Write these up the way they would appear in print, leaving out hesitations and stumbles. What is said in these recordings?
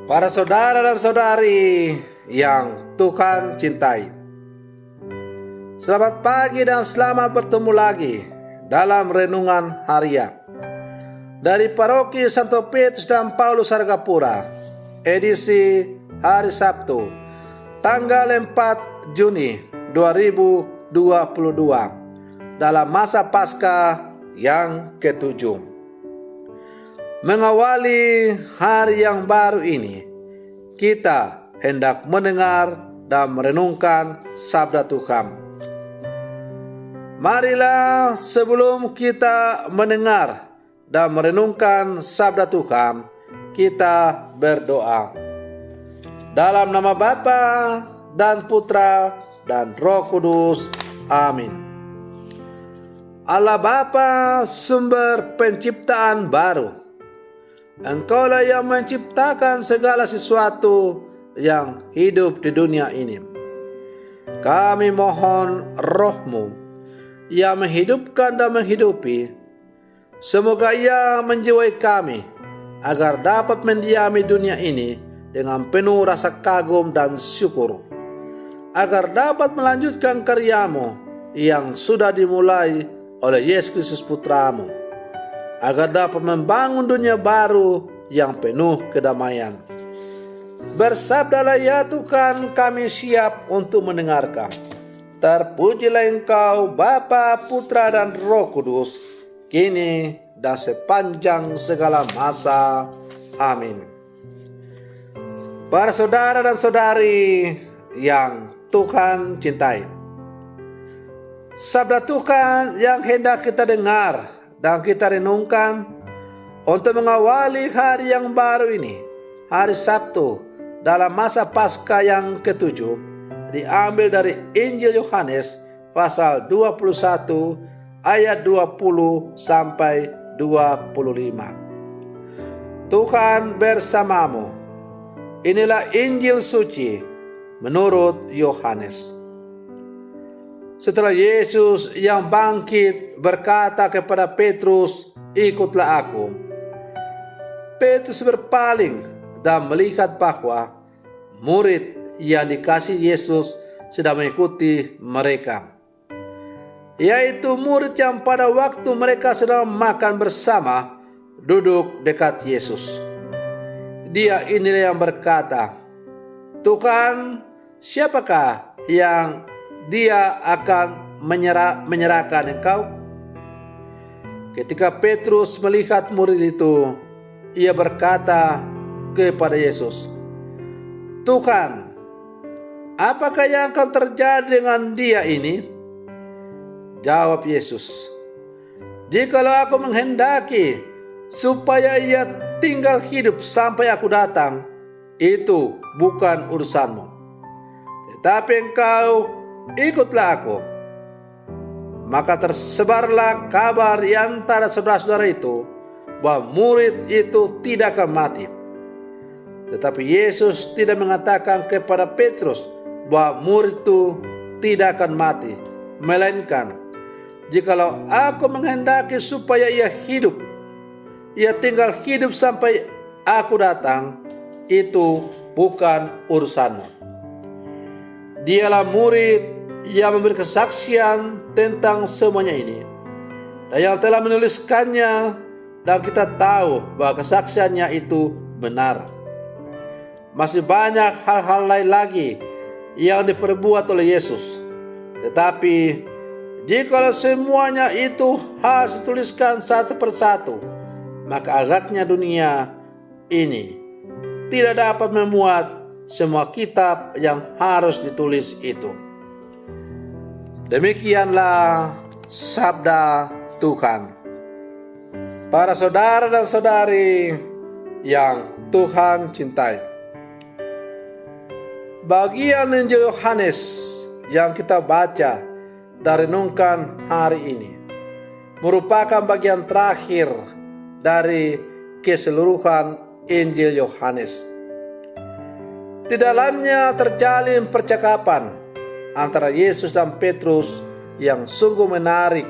Para saudara dan saudari yang Tuhan cintai, selamat pagi dan selamat bertemu lagi dalam renungan harian dari Paroki Santo Petrus dan Paulus Hargapura, edisi hari Sabtu, tanggal 4 Juni 2022, dalam masa Paskah yang ke-7. Mengawali hari yang baru ini, kita hendak mendengar dan merenungkan sabda Tuhan. Marilah sebelum kita mendengar dan merenungkan sabda Tuhan, kita berdoa. Dalam nama Bapa dan Putra dan Roh Kudus. Amin. Allah Bapa, sumber penciptaan baru, Engkaulah yang menciptakan segala sesuatu yang hidup di dunia ini. Kami mohon Roh-Mu yang menghidupkan dan menghidupi, semoga Ia menjiwai kami agar dapat mendiami dunia ini dengan penuh rasa kagum dan syukur, agar dapat melanjutkan karya-Mu yang sudah dimulai oleh Yesus Kristus Putra-Mu, agar dapat membangun dunia baru yang penuh kedamaian. Bersabdalah ya Tuhan, kami siap untuk mendengarkan. Terpujilah Engkau Bapa, Putra dan Roh Kudus, kini dan sepanjang segala masa. Amin. Para saudara dan saudari yang Tuhan cintai, sabda Tuhan yang hendak kita dengar dan kita renungkan untuk mengawali hari yang baru ini, hari Sabtu, dalam masa Paskah yang ke-7, diambil dari Injil Yohanes pasal 21 ayat 20 sampai 25. Tuhan bersamamu. Inilah Injil suci menurut Yohanes. Setelah Yesus yang bangkit berkata kepada Petrus, "Ikutlah aku." Petrus berpaling dan melihat bahwa murid yang dikasih Yesus sedang mengikuti mereka, yaitu murid yang pada waktu mereka sedang makan bersama duduk dekat Yesus. Dia inilah yang berkata, "Tuhan, siapakah yang Dia akan menyerahkan Engkau?" Ketika Petrus melihat murid itu, ia berkata kepada Yesus, "Tuhan, apakah yang akan terjadi dengan dia ini?" Jawab Yesus, "Jikalau aku menghendaki supaya ia tinggal hidup sampai aku datang, itu bukan urusanmu. Tetapi engkau ikutlah aku." Maka tersebarlah kabar di antara saudara-saudara itu bahwa murid itu tidak akan mati. Tetapi Yesus tidak mengatakan kepada Petrus bahwa murid itu tidak akan mati, melainkan, "Jikalau aku menghendaki supaya ia hidup, ia tinggal hidup sampai aku datang, itu bukan urusanmu." Dialah murid yang memberi kesaksian tentang semuanya ini, dan yang telah menuliskannya, dan kita tahu bahwa kesaksiannya itu benar. Masih banyak hal-hal lain lagi yang diperbuat oleh Yesus, tetapi jikalau semuanya itu harus dituliskan satu persatu, maka agaknya dunia ini tidak dapat memuat semua kitab yang harus ditulis itu. Demikianlah sabda Tuhan. Para saudara dan saudari yang Tuhan cintai, bagian Injil Yohanes yang kita baca dan renungkan hari ini merupakan bagian terakhir dari keseluruhan Injil Yohanes. Di dalamnya terjalin percakapan antara Yesus dan Petrus yang sungguh menarik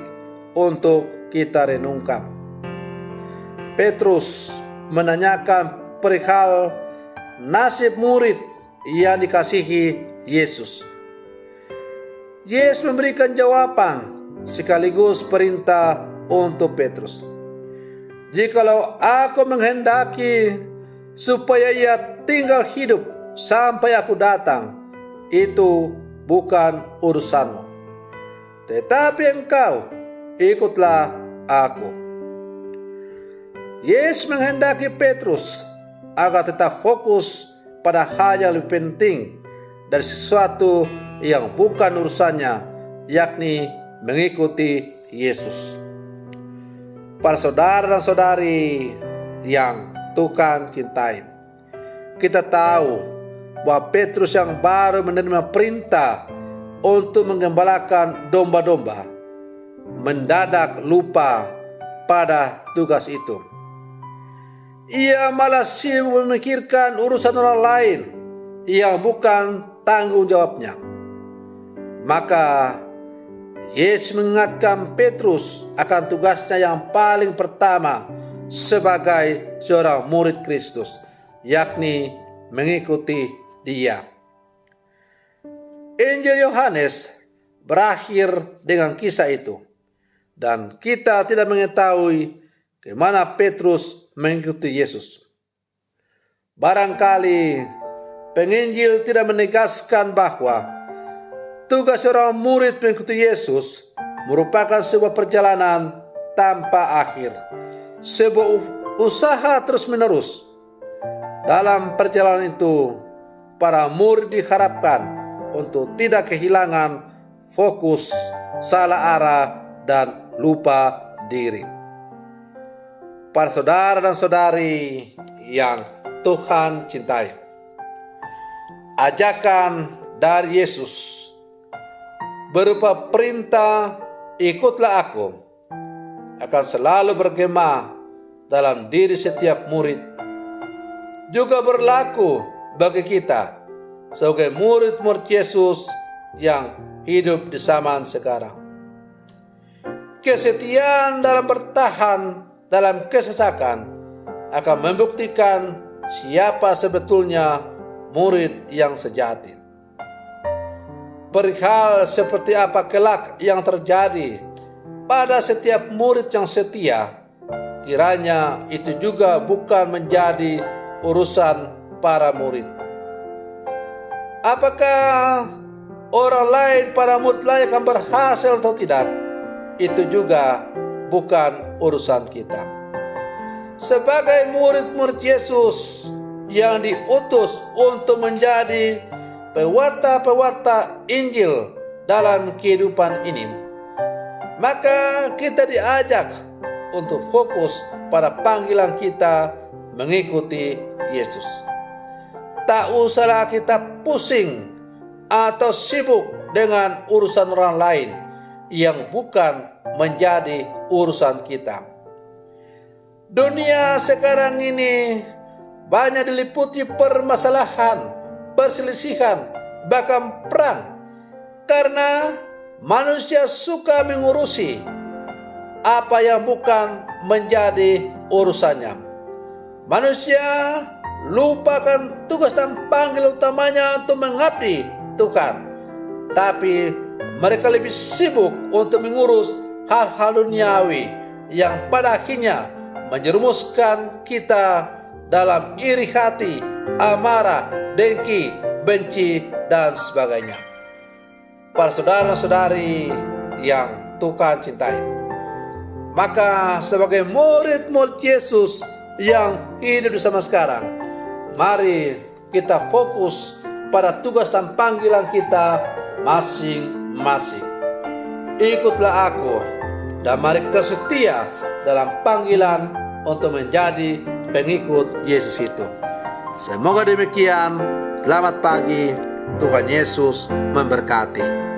untuk kita renungkan. Petrus menanyakan perihal nasib murid yang dikasihi Yesus. Yesus memberikan jawaban sekaligus perintah untuk Petrus. Jikalau aku menghendaki supaya ia tinggal hidup sampai aku datang, itu bukan urusanmu. Tetapi engkau ikutlah aku. Yesus menghendaki Petrus agar tetap fokus pada hal yang lebih penting dari sesuatu yang bukan urusannya, yakni mengikuti Yesus. Para saudara dan saudari yang Tuhan cintai, kita tahu bahwa Petrus yang baru menerima perintah untuk menggembalakan domba-domba mendadak lupa pada tugas itu. Ia malah sibuk memikirkan urusan orang lain yang bukan tanggung jawabnya. Maka Yesus mengingatkan Petrus akan tugasnya yang paling pertama sebagai seorang murid Kristus, yakni mengikuti Dia. Injil Yohanes berakhir dengan kisah itu, dan kita tidak mengetahui kemana Petrus mengikuti Yesus. Barangkali penginjil tidak menegaskan bahwa tugas seorang murid mengikuti Yesus merupakan sebuah perjalanan tanpa akhir, sebuah usaha terus-menerus. Dalam perjalanan itu, para murid diharapkan untuk tidak kehilangan fokus, salah arah, dan lupa diri. Para saudara dan saudari yang Tuhan cintai, ajakan dari Yesus berupa perintah ikutlah aku akan selalu bergema dalam diri setiap murid, juga berlaku bagi kita sebagai murid-murid Yesus yang hidup di zaman sekarang. Kesetiaan dalam bertahan dalam kesesakan akan membuktikan siapa sebetulnya murid yang sejati. Perihal seperti apa kelak yang terjadi pada setiap murid yang setia, kiranya itu juga bukan menjadi urusan para murid. Apakah orang lain, para murid lain akan berhasil atau tidak, itu juga bukan urusan kita. Sebagai murid-murid Yesus yang diutus untuk menjadi pewarta-pewarta Injil dalam kehidupan ini, maka kita diajak untuk fokus pada panggilan kita mengikuti Yesus. Tak usahlah kita pusing atau sibuk dengan urusan orang lain yang bukan menjadi urusan kita. Dunia sekarang ini banyak diliputi permasalahan, perselisihan, bahkan perang, karena manusia suka mengurusi apa yang bukan menjadi urusannya. Manusia lupakan tugas dan panggil utamanya untuk mengabdi Tuhan, tapi mereka lebih sibuk untuk mengurus hal-hal duniawi yang pada akhirnya menjerumuskan kita dalam iri hati, amarah, dengki, benci, dan sebagainya. Para saudara-saudari yang Tuhan cintai, maka sebagai murid-murid Yesus yang hidup bersama sekarang, mari kita fokus pada tugas dan panggilan kita masing-masing. Ikutlah aku, dan mari kita setia dalam panggilan untuk menjadi pengikut Yesus itu. Semoga demikian. Selamat pagi. Tuhan Yesus memberkati.